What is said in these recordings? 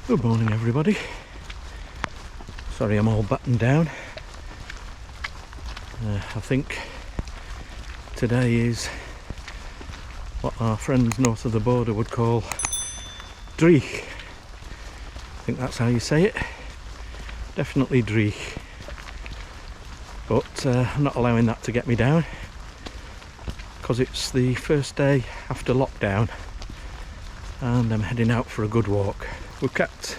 Good morning everybody. Sorry I'm all buttoned down. I think today is what our friends north of the border would call Dreich. I think that's how you say it. Definitely Dreich. But I'm not allowing that to get me down, because it's the first day after lockdown and I'm heading out for a good walk. We're kept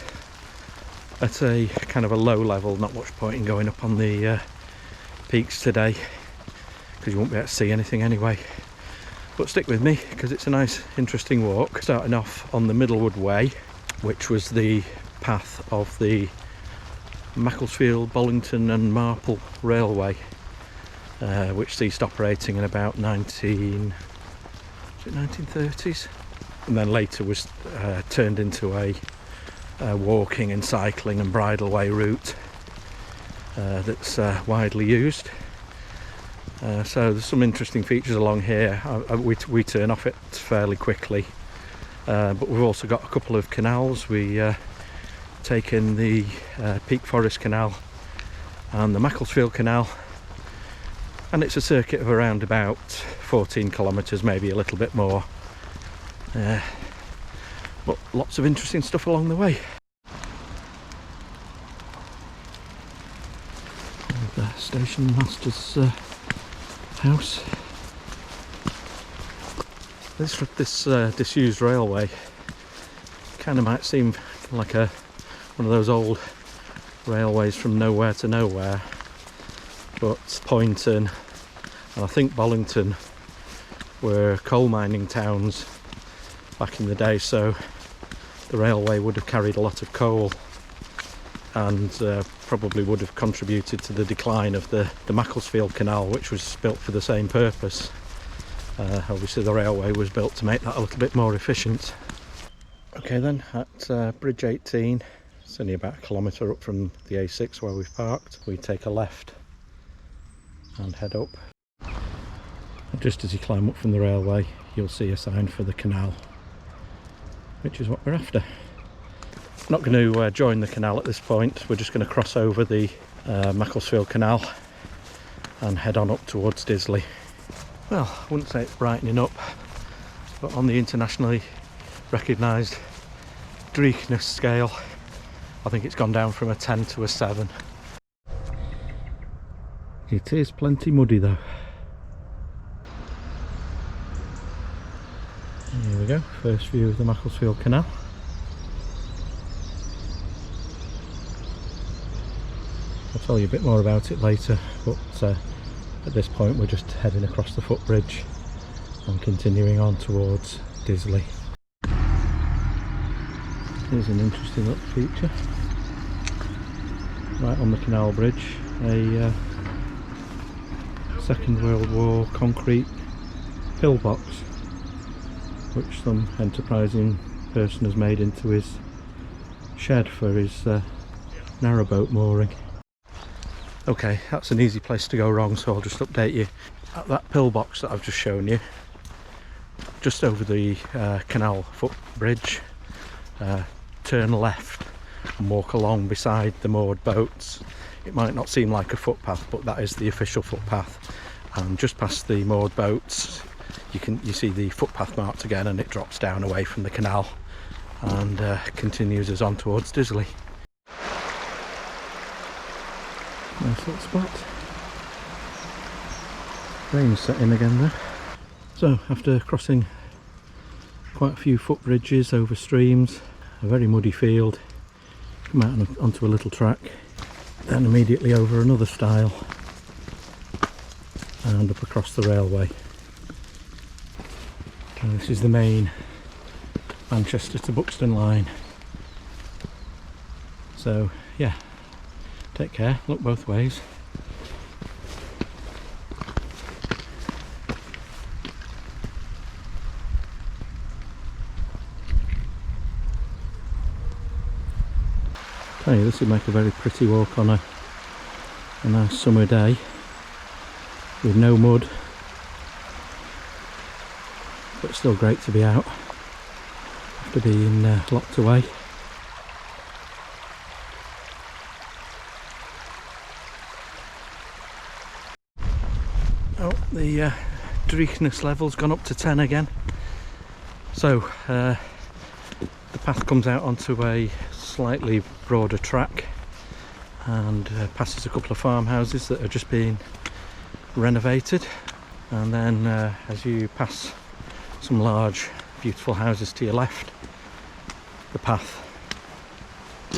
at a kind of a low level, not much point in going up on the peaks today because you won't be able to see anything anyway. But stick with me because it's a nice interesting walk. Starting off on the Middlewood Way, which was the path of the Macclesfield, Poynton and Marple Railway, which ceased operating in about 1930s, and then later was turned into a walking and cycling and bridleway route that's widely used. So there's some interesting features along here. We turn off it fairly quickly, but we've also got a couple of canals. We take in the Peak Forest Canal and the Macclesfield Canal, and it's a circuit of around about 14 kilometres, maybe a little bit more. But lots of interesting stuff along the way. The station master's house. This disused railway kind of might seem like one of those old railways from nowhere to nowhere, but Poynton and I think Bollington were coal mining towns back in the day, so the railway would have carried a lot of coal and probably would have contributed to the decline of the Macclesfield Canal, which was built for the same purpose. Obviously the railway was built to make that a little bit more efficient. Okay then, at Bridge 18, it's only about a kilometre up from the A6 where we've parked. We take a left and head up. And just as you climb up from the railway, you'll see a sign for the canal, which is what we're after. Not going to join the canal at this point. We're just going to cross over the Macclesfield Canal and head on up towards Disley. Well, I wouldn't say it's brightening up, but on the internationally recognised Dreichness scale, I think it's gone down from a 10 to a 7. It is plenty muddy though. Here we go, first view of the Macclesfield Canal. I'll tell you a bit more about it later, but at this point we're just heading across the footbridge and continuing on towards Disley. Here's an interesting little feature. Right on the canal bridge, a Second World War concrete pillbox, which some enterprising person has made into his shed for his narrowboat mooring. Okay, that's an easy place to go wrong, so I'll just update you. At that pillbox that I've just shown you, just over the canal footbridge, turn left and walk along beside the moored boats. It might not seem like a footpath, but that is the official footpath. And just past the moored boats, you see the footpath marked again, and it drops down away from the canal and continues us on towards Disley. Nice little spot. Rain's setting again there. So after crossing quite a few footbridges over streams, a very muddy field, come out onto a little track, then immediately over another stile and up across the railway. And this is the main Manchester to Buxton line. So yeah, take care, look both ways. Tell you, this would make a very pretty walk on a nice summer day with no mud, but still great to be out after being locked away. the dreechness level's gone up to 10 again. So the path comes out onto a slightly broader track and passes a couple of farmhouses that are just being renovated, and then as you pass some large beautiful houses to your left, the path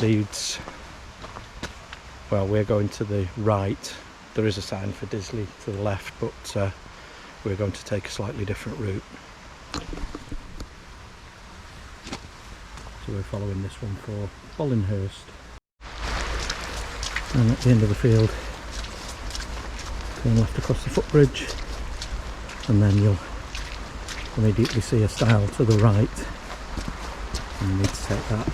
leads, well, we're going to the right. There is a sign for Disley to the left, but we're going to take a slightly different route. So we're following this one for Bollinghurst. And at the end of the field, turn left across the footbridge, and then you'll immediately see a stile to the right, and you need to take that.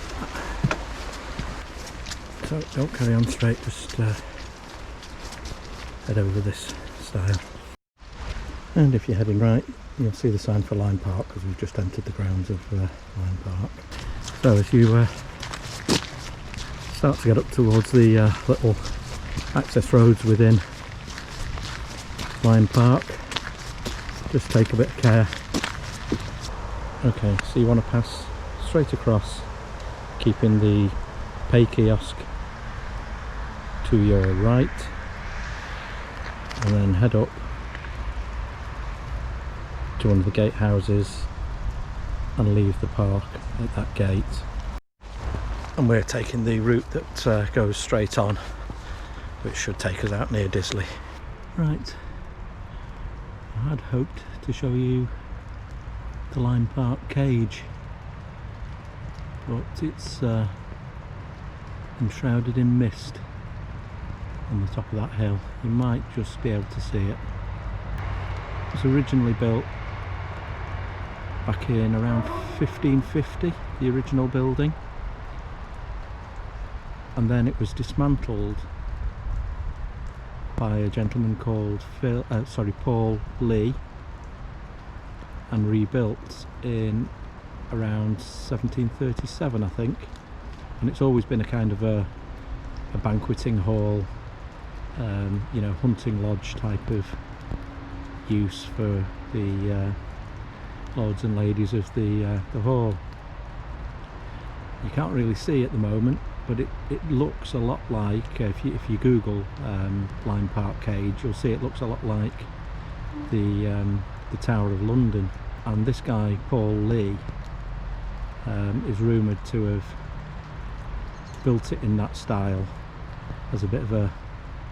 So don't carry on straight, just head over this stile. And if you're heading right, you'll see the sign for Lyme Park, because we've just entered the grounds of Lyme Park. So as you start to get up towards the little access roads within Lyme Park, just take a bit of care. Okay, so you want to pass straight across, keeping the pay kiosk to your right, and then head up to one of the gatehouses and leave the park at that gate. And we're taking the route that goes straight on, which should take us out near Disley. Right, I had hoped to show you the Lyme Park Cage, but it's enshrouded in mist on the top of that hill. You might just be able to see it. It was originally built back in around 1550, the original building, and then it was dismantled by a gentleman called Paul Lee, and rebuilt in around 1737, I think. And it's always been a kind of a banqueting hall, you know, hunting lodge type of use for the lords and ladies of the hall. You can't really see at the moment, but it looks a lot like, if you Google Lyme Park Cage, you'll see it looks a lot like the Tower of London. And this guy Paul Lee is rumoured to have built it in that style as a bit of a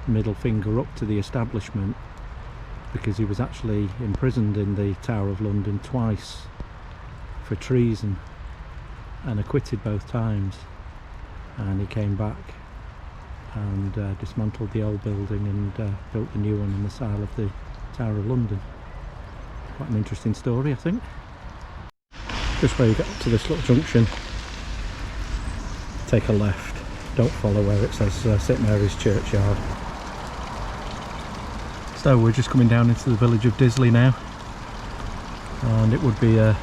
middle finger up to the establishment, because he was actually imprisoned in the Tower of London twice for treason and acquitted both times, and he came back and dismantled the old building and built the new one in the style of the Tower of London. Quite an interesting story, I think. Just where you get up to this little junction, take a left, don't follow where it says St Mary's Churchyard. So we're just coming down into the village of Disley now, and it would be a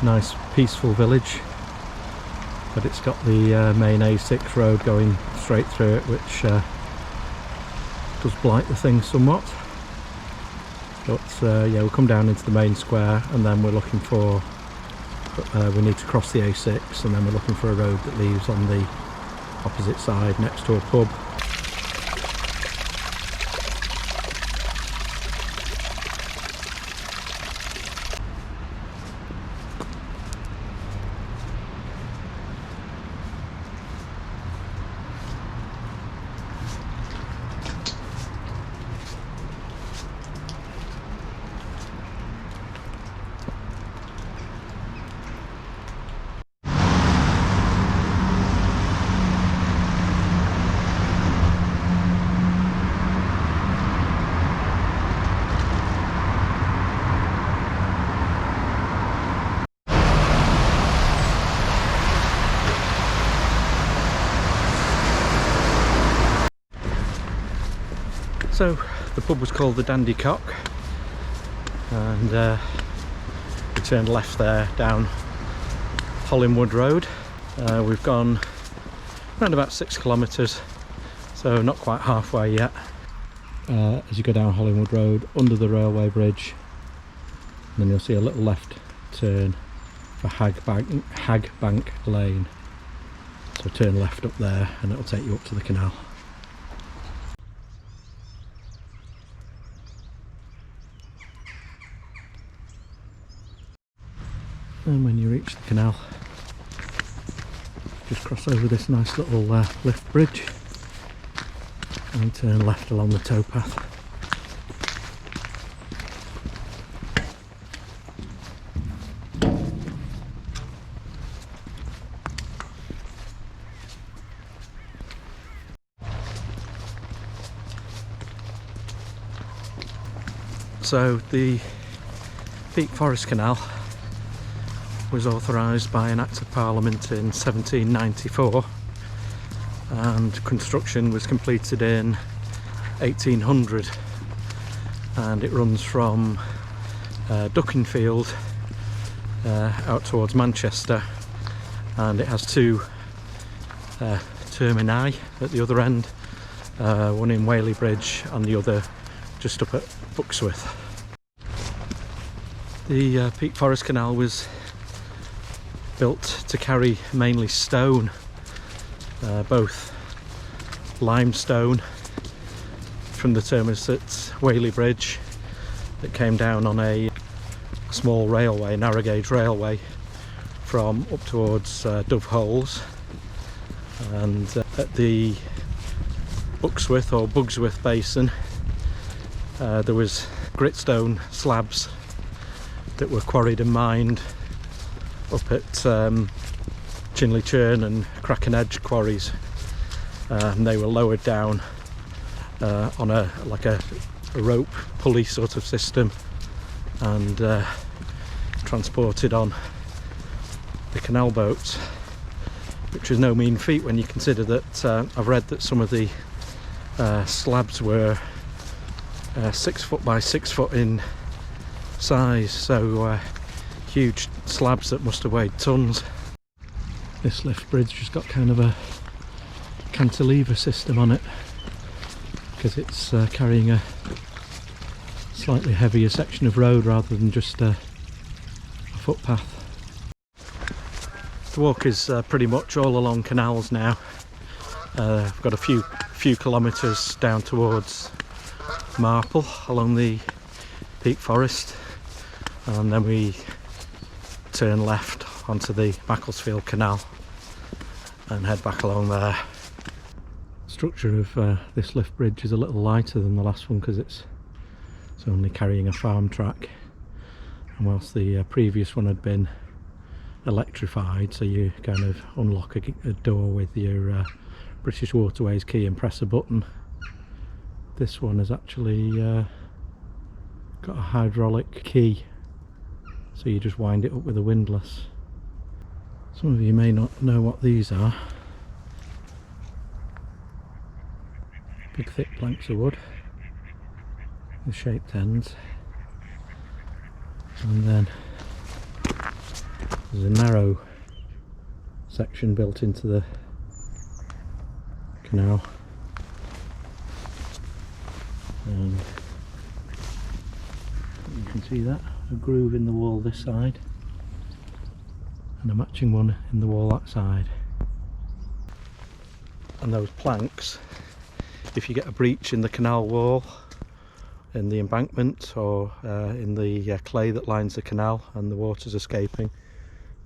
nice peaceful village, but it's got the main A6 road going straight through it, which does blight the thing somewhat. But yeah, we'll come down into the main square, and then we're looking for we need to cross the A6, and then we're looking for a road that leaves on the opposite side next to a pub. So the pub was called the Dandy Cock, and we turned left there down Hollingwood Road. We've gone around about 6 kilometres, so not quite halfway yet. as you go down Hollingwood Road under the railway bridge, and then you'll see a little left turn for Hagbank Lane. So turn left up there and it'll take you up to the canal. And when you reach the canal, just cross over this nice little lift bridge and turn left along the towpath. So the Peak Forest Canal was authorised by an Act of Parliament in 1794, and construction was completed in 1800, and it runs from Duckenfield out towards Manchester, and it has two termini at the other end, one in Whaley Bridge and the other just up at Buxworth. The Peak Forest Canal was built to carry mainly stone, both limestone from the terminus at Whaley Bridge that came down on a small railway, narrow gauge railway, from up towards Dove Holes, and at the Buxworth or Bugsworth Basin there was gritstone slabs that were quarried and mined up at Chinley Churn and Kraken Edge quarries, and they were lowered down on a rope pulley sort of system and transported on the canal boats, which was no mean feat when you consider that I've read that some of the slabs were 6 foot by 6 foot in size, so huge slabs that must have weighed tons. This lift bridge has got kind of a cantilever system on it because it's carrying a slightly heavier section of road rather than just a footpath. The walk is pretty much all along canals now. I've got a few kilometres down towards Marple along the Peak Forest, and then we turn left onto the Macclesfield Canal and head back along there. The structure of this lift bridge is a little lighter than the last one because it's only carrying a farm track, and whilst the previous one had been electrified, so you kind of unlock a door with your British Waterways key and press a button, this one has actually got a hydraulic key, so you just wind it up with a windlass. Some of you may not know what these are. Big thick planks of wood with shaped ends, and then there's a narrow section built into the canal, and you can see that, a groove in the wall this side and a matching one in the wall that side. And those planks, if you get a breach in the canal wall, in the embankment, or in the clay that lines the canal and the water's escaping,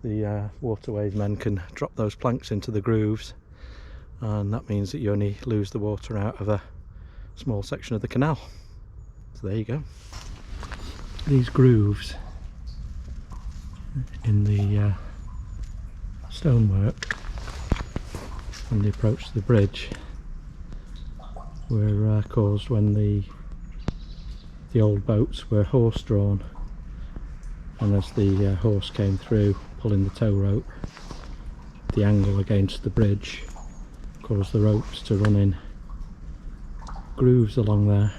the waterways men can drop those planks into the grooves, and that means that you only lose the water out of a small section of the canal. So there you go. These grooves in the stonework on the approach to the bridge were caused when the old boats were horse drawn, and as the horse came through pulling the tow rope, the angle against the bridge caused the ropes to run in grooves along there.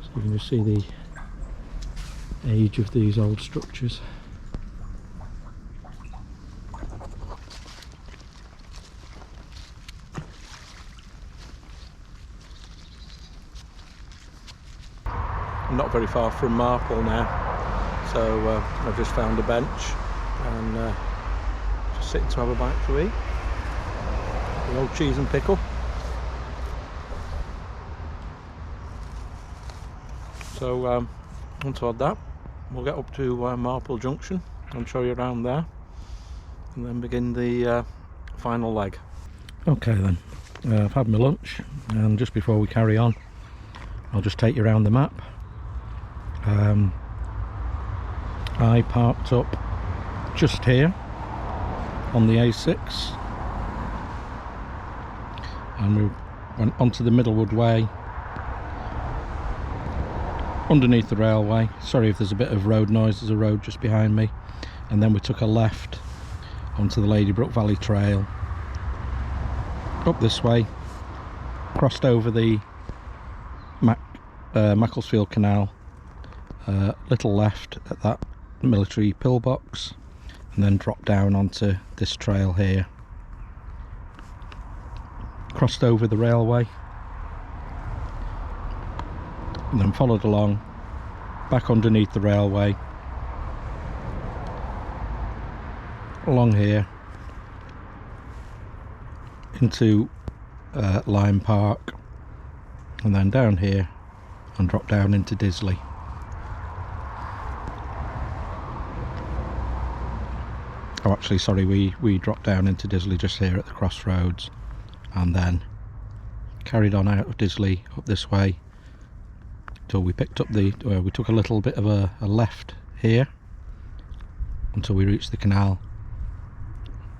So you can just see the age of these old structures. not very far from Marple now, so I've just found a bench and just sitting to have a bite to eat. The old cheese and pickle. So once I've had that, we'll get up to Marple Junction and show you around there, and then begin the final leg. Okay then, I've had my lunch, and just before we carry on, I'll just take you around the map. I parked up just here on the A6, and we went onto the Middlewood Way, underneath the railway. Sorry if there's a bit of road noise, there's a road just behind me. And then we took a left onto the Ladybrook Valley Trail, up this way, crossed over the Macclesfield Canal, little left at that military pillbox, and then dropped down onto this trail here. Crossed over the railway, and then followed along, back underneath the railway, along here, into Lyme Park, and then down here and drop down into Disley. Oh, actually, sorry, we dropped down into Disley just here at the crossroads, and then carried on out of Disley up this way till we picked up the we took a little bit of a left here until we reached the canal,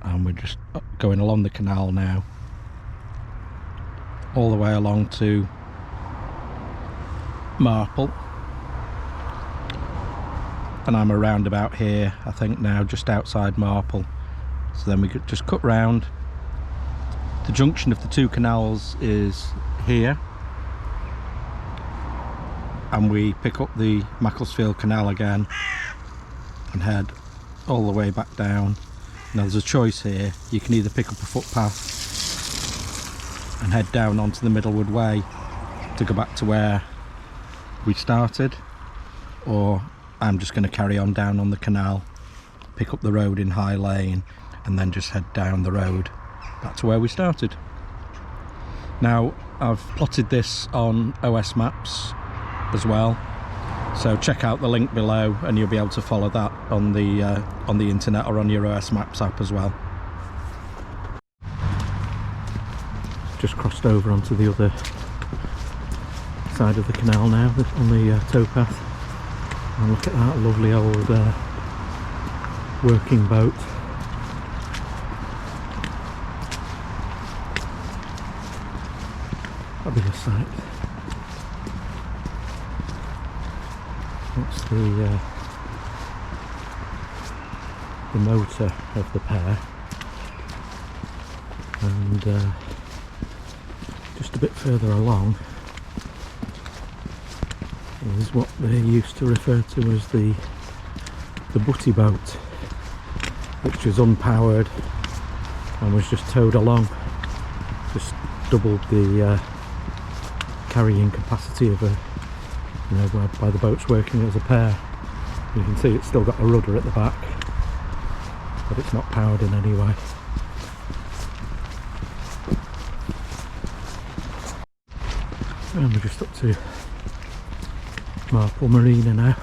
and we're just going along the canal now all the way along to Marple, and I'm around about here I think now, just outside Marple. So then we could just cut round. The junction of the two canals is here, and we pick up the Macclesfield Canal again and head all the way back down. Now there's a choice here. You can either pick up a footpath and head down onto the Middlewood Way to go back to where we started, or I'm just going to carry on down on the canal, pick up the road in High Lane, and then just head down the road back to where we started. Now I've plotted this on OS Maps as well, so check out the link below and you'll be able to follow that on the internet or on your OS Maps app as well. Just crossed over onto the other side of the canal now, on the towpath, and look at that lovely old working boat. Fabulous sight. That's the motor of the pair, and just a bit further along is what they used to refer to as the butty boat, which was unpowered and was just towed along, just doubled the carrying capacity of by the boats working as a pair. You can see it's still got a rudder at the back, but it's not powered in any way. And we're just up to Marple Marina now,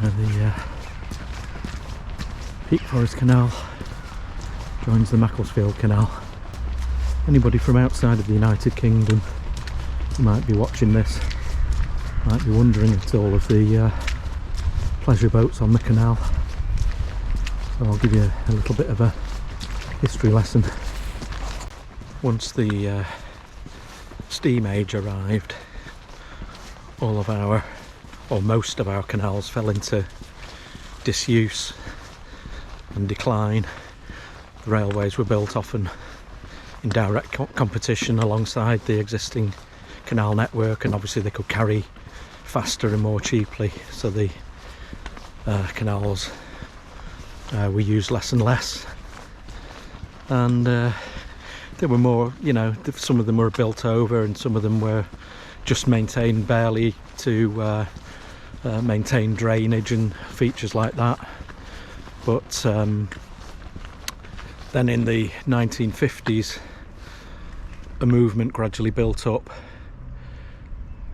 and the Peak Forest Canal joins the Macclesfield Canal. Anybody from outside of the United Kingdom who might be watching this might be wondering at all of the pleasure boats on the canal, so I'll give you a little bit of a history lesson. Once the steam age arrived, all of our, or most of our canals fell into disuse and decline. The railways were built often in direct competition alongside the existing canal network, and obviously they could carry faster and more cheaply, so the canals were used less and less, and they were more, some of them were built over and some of them were just maintained barely to maintain drainage and features like that. But then in the 1950s a movement gradually built up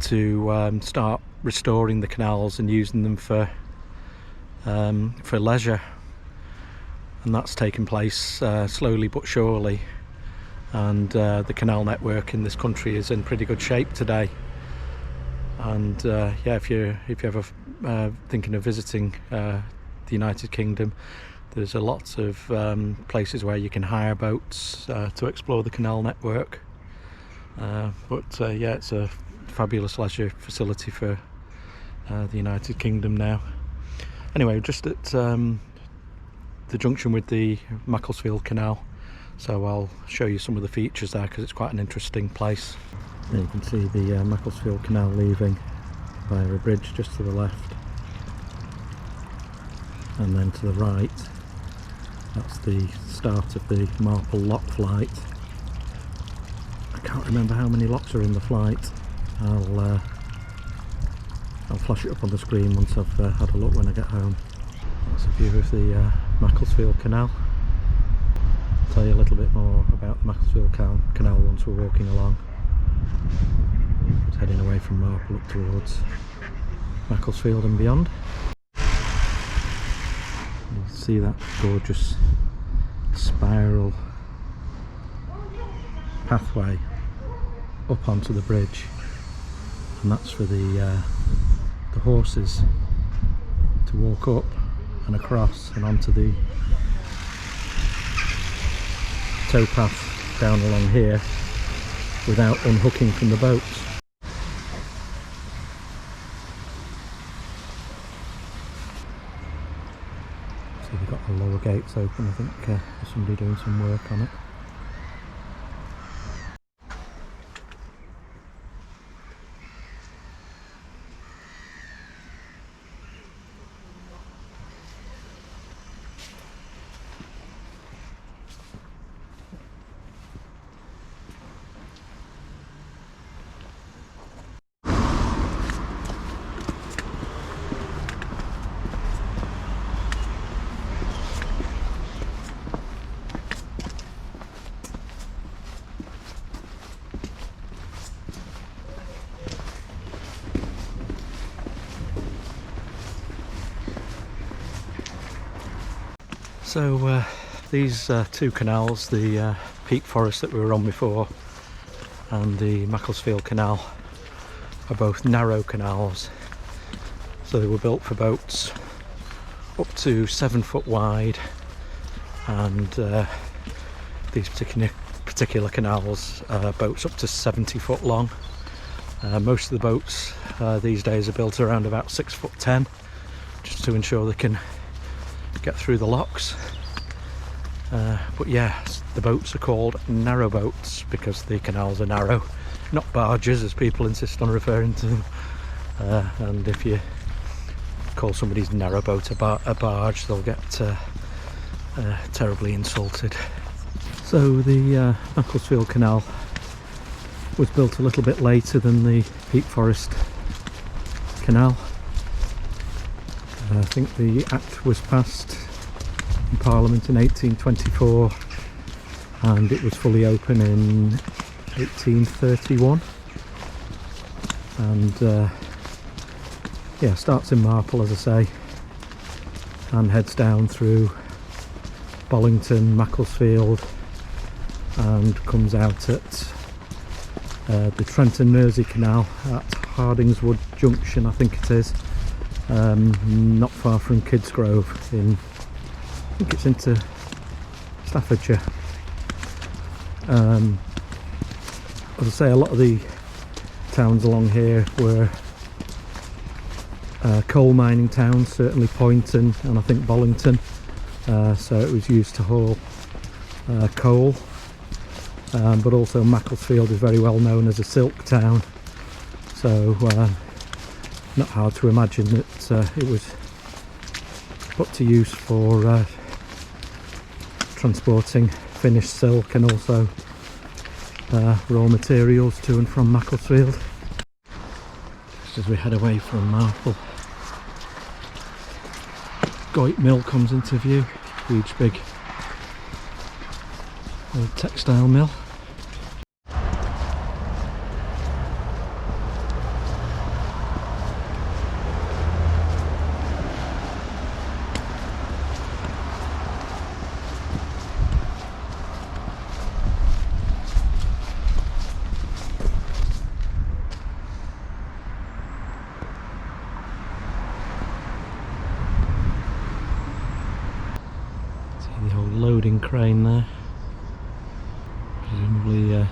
to start restoring the canals and using them for leisure, and that's taken place slowly but surely, and the canal network in this country is in pretty good shape today. And yeah, if you're ever thinking of visiting the United Kingdom, there's a lot of places where you can hire boats to explore the canal network. But yeah, it's a fabulous leisure facility for the United Kingdom now. Anyway, just at the junction with the Macclesfield Canal, so I'll show you some of the features there because it's quite an interesting place. There you can see the Macclesfield Canal leaving via a bridge just to the left, and then to the right that's the start of the Marple Lock flight. I can't remember how many locks are in the flight. I'll flash it up on the screen once I've had a look when I get home. That's a view of the Macclesfield Canal. I'll tell you a little bit more about the Macclesfield Canal once we're walking along. It's heading away from Marple up towards Macclesfield and beyond. You can see that gorgeous spiral pathway up onto the bridge, and that's for the horses to walk up and across and onto the towpath down along here without unhooking from the boats. So they've got the lower gates open. I think there's somebody doing some work on it. So these two canals, the Peak Forest that we were on before and the Macclesfield Canal, are both narrow canals. So they were built for boats up to 7 foot wide, and these particular canals boats up to 70 foot long. Most of the boats these days are built around about 6'10", just to ensure they can get through the locks. But yeah, the boats are called narrow boats because the canals are narrow, not barges as people insist on referring to them. And if you call somebody's narrow boat a barge, they'll get terribly insulted. So the Macclesfield Canal was built a little bit later than the Peak Forest Canal. I think the Act was passed in Parliament in 1824 and it was fully open in 1831, and yeah, starts in Marple, as I say, and heads down through Bollington, Macclesfield, and comes out at the Trent and Mersey Canal at Hardingswood Junction, I think it is. Not far from Kidsgrove I think it's into Staffordshire. As I say, a lot of the towns along here were coal mining towns, certainly Poynton and I think Bollington, so it was used to haul coal, but also Macclesfield is very well known as a silk town, so not hard to imagine that it was put to use for transporting finished silk and also raw materials to and from Macclesfield. just as we head away from Marple. Goit Mill comes into view, huge big old textile mill. The old loading crane there, presumably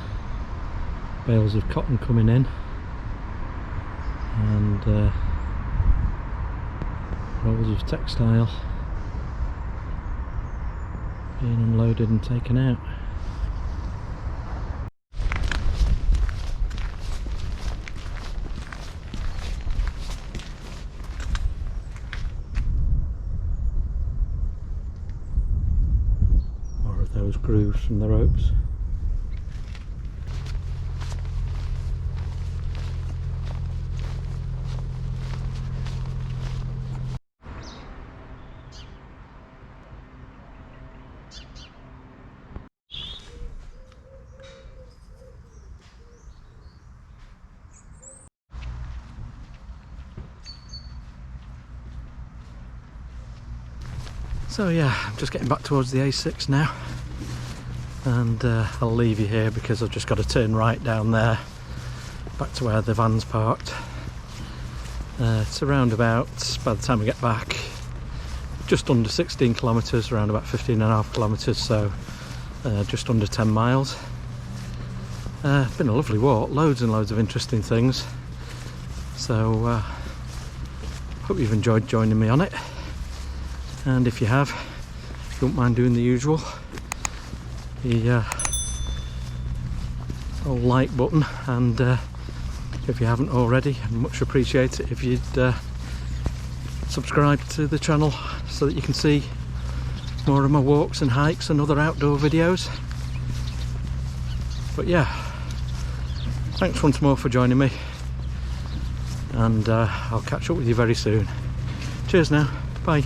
bales of cotton coming in, and rolls of textile being unloaded and taken out. Those grooves from the ropes. So yeah, I'm just getting back towards the A6 now, and I'll leave you here because I've just got to turn right down there back to where the van's parked. It's around about, by the time we get back, just under 16 kilometres, around about 15.5 kilometres, so just under 10 miles. Been a lovely walk, loads and loads of interesting things, so hope you've enjoyed joining me on it. And if you have, don't mind doing the usual, the old like button, and if you haven't already, I'd much appreciate it if you'd subscribe to the channel so that you can see more of my walks and hikes and other outdoor videos. But yeah, thanks once more for joining me, and I'll catch up with you very soon. Cheers now, bye.